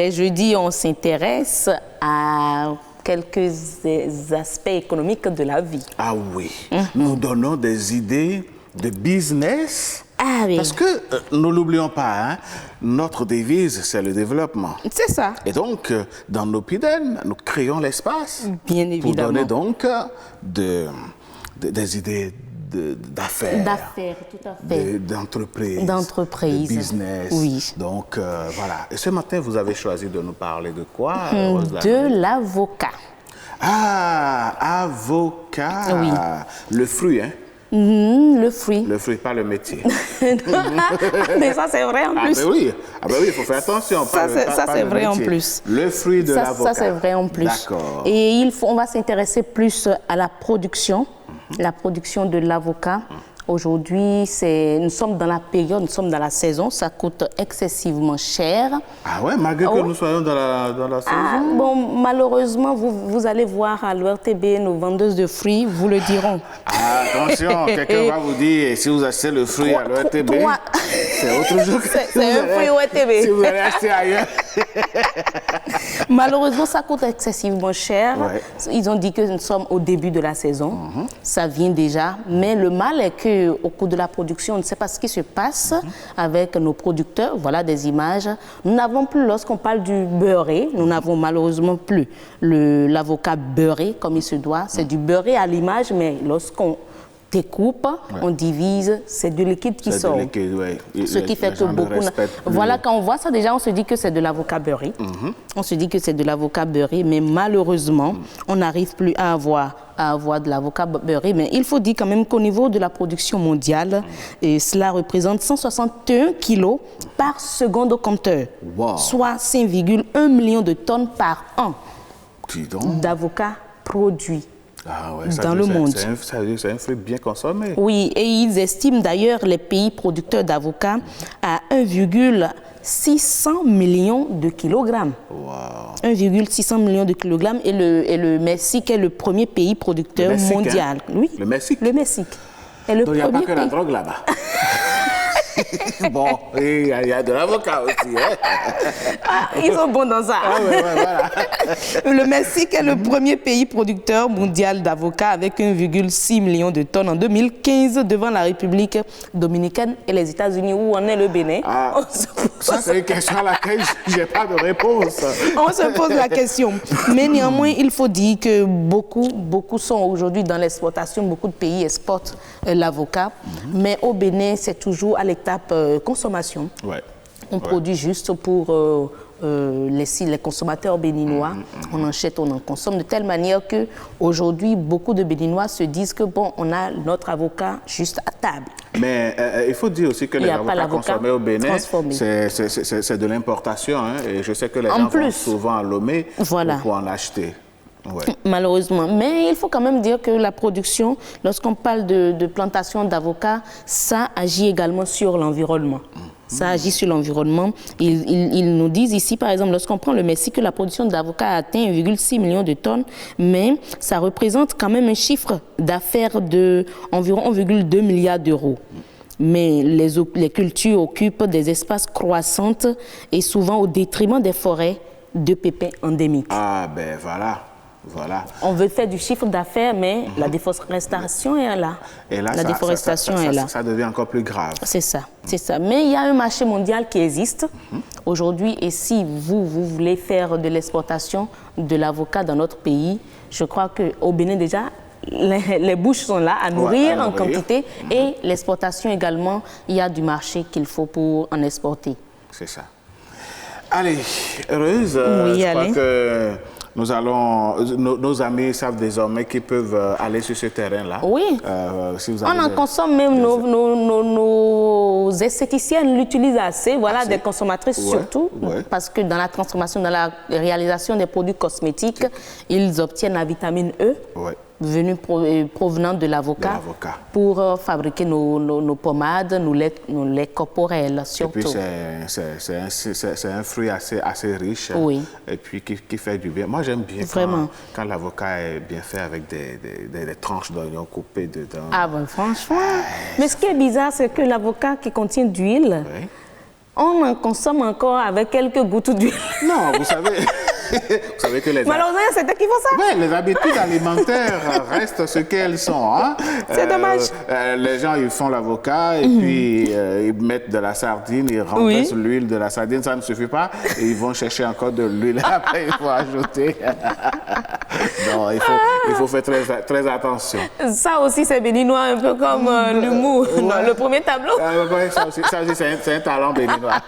dès jeudi, on s'intéresse à quelques aspects économiques de la vie. Ah oui, nous donnons des idées de business. Ah oui. Parce que, ne l'oublions pas, hein, notre devise, c'est le développement. C'est ça. Et donc, dans nos PIDEN, nous créons l'espace Bien évidemment. pour donner donc des idées d'affaires. D'affaires, tout à fait. D'entreprises. D'entreprises. De business. Oui. Donc, voilà. Et ce matin, vous avez choisi de nous parler de quoi, Rose-Lamé? De l'avocat. Ah, avocat. Oui. Le fruit, hein? Le fruit. Le fruit, pas le métier. Mais ça, c'est vrai en plus. Ah ben oui, il faut faire attention. Ça, c'est vrai en plus. Le fruit de l'avocat. Ça, c'est vrai en plus. D'accord. Et on va s'intéresser plus à la production de l'avocat. Aujourd'hui, nous sommes dans la période, nous sommes dans la saison, ça coûte excessivement cher. Ah ouais, malgré que nous soyons dans la saison? Bon, malheureusement, vous allez voir à l'ORTB, nos vendeuses de fruits vous le diront. Ah, attention, quelqu'un va vous dire, si vous achetez le fruit à l'ORTB, c'est autre chose. C'est un fruit ORTB. Si vous allez acheter ailleurs. Malheureusement, ça coûte excessivement cher. Ouais. Ils ont dit que nous sommes au début de la saison. Ça vient déjà. Mais le mal est qu'au cours de la production, on ne sait pas ce qui se passe avec nos producteurs. Voilà des images. Nous n'avons plus, lorsqu'on parle du beurré, nous n'avons malheureusement plus l'avocat beurré comme il se doit. C'est du beurré à l'image, mais lorsqu'on découpe, on divise, c'est du liquide qui sort. C'est du liquide, oui. Ce qui fait que beaucoup... Voilà, quand on voit ça, déjà, on se dit que c'est de l'avocat beurré. On se dit que c'est de l'avocat beurré, mais malheureusement, on n'arrive plus à avoir de l'avocat beurré. Mais il faut dire quand même qu'au niveau de la production mondiale, cela représente 161 kilos par seconde au compteur, soit 5,1 millions de tonnes par an d'avocats produits. Ah ouais, dans le monde. C'est un fruit bien consommé. Oui, et ils estiment d'ailleurs les pays producteurs d'avocats à 1,600 millions de kilogrammes. Wow. 1,600 millions de kilogrammes. Et le Mexique est le premier pays producteur mondial. Hein? Oui. Le Mexique. Le Mexique. Et le donc il n'y a pas que la drogue là-bas. Bon, il y a de l'avocat aussi. Hein? Ils sont bons dans ça. Voilà. Le Mexique est le premier pays producteur mondial d'avocats avec 1,6 million de tonnes en 2015 devant la République dominicaine et les États-Unis où en est le Bénin. Ça, c'est une question à laquelle je n'ai pas de réponse. On se pose la question. Mais néanmoins, il faut dire que beaucoup sont aujourd'hui dans l'exportation. Beaucoup de pays exportent l'avocat. Mais au Bénin, c'est toujours à l'étape consommation. On produit juste pour les consommateurs béninois. On achète, on en consomme de telle manière qu'aujourd'hui, beaucoup de Béninois se disent que bon, on a notre avocat juste à table. Mais il faut dire aussi que les avocats consommés au Bénin, c'est de l'importation. Hein, et je sais que les gens vont souvent à Lomé pour en acheter. Malheureusement. Mais il faut quand même dire que la production, lorsqu'on parle de plantation d'avocats, ça agit également sur l'environnement. Ça agit sur l'environnement. Ils nous disent ici, par exemple, lorsqu'on prend le Mexique, que la production d'avocats a atteint 1,6 million de tonnes, mais ça représente quand même un chiffre d'affaires d'environ 1,2 milliard d'euros. Mais les cultures occupent des espaces croissants et souvent au détriment des forêts de pépins endémiques. Ah ben voilà. On veut faire du chiffre d'affaires, mais la déforestation est là. Et là, la déforestation est là. Ça devient encore plus grave. C'est ça. Mais il y a un marché mondial qui existe aujourd'hui. Et si vous voulez faire de l'exportation de l'avocat dans notre pays, je crois qu'au Bénin déjà, les bouches sont là à nourrir en quantité. Et l'exportation également, il y a du marché qu'il faut pour en exporter. C'est ça. Allez, Heureuse, je crois que... nos amis savent désormais qu'ils peuvent aller sur ce terrain-là. Oui. Si vous on en consomme même, nos esthéticiennes l'utilisent assez, des consommatrices surtout, parce que dans la transformation, dans la réalisation des produits cosmétiques, ils obtiennent la vitamine E. Provenant de l'avocat pour fabriquer nos pommades, nos laits corporels surtout. Et puis c'est un fruit assez riche et puis qui fait du bien. Moi j'aime bien quand l'avocat est bien fait avec des tranches d'oignons coupées dedans. Ah ben franchement. Mais ce qui est bizarre, c'est que l'avocat qui contient d'huile, on en consomme encore avec quelques gouttes d'huile. Non, vous savez... Vous savez que malheureusement, c'est eux qui font ça. Oui, les habitudes alimentaires restent ce qu'elles sont. Hein. C'est dommage. Les gens, ils font l'avocat et puis ils mettent de la sardine, ils renversent l'huile de la sardine, ça ne suffit pas. Et ils vont chercher encore de l'huile. Après, il faut ajouter. Non, il faut faire très attention. Ça aussi, c'est béninois, un peu comme l'humour. Le premier tableau. Ça aussi, c'est un talent béninois.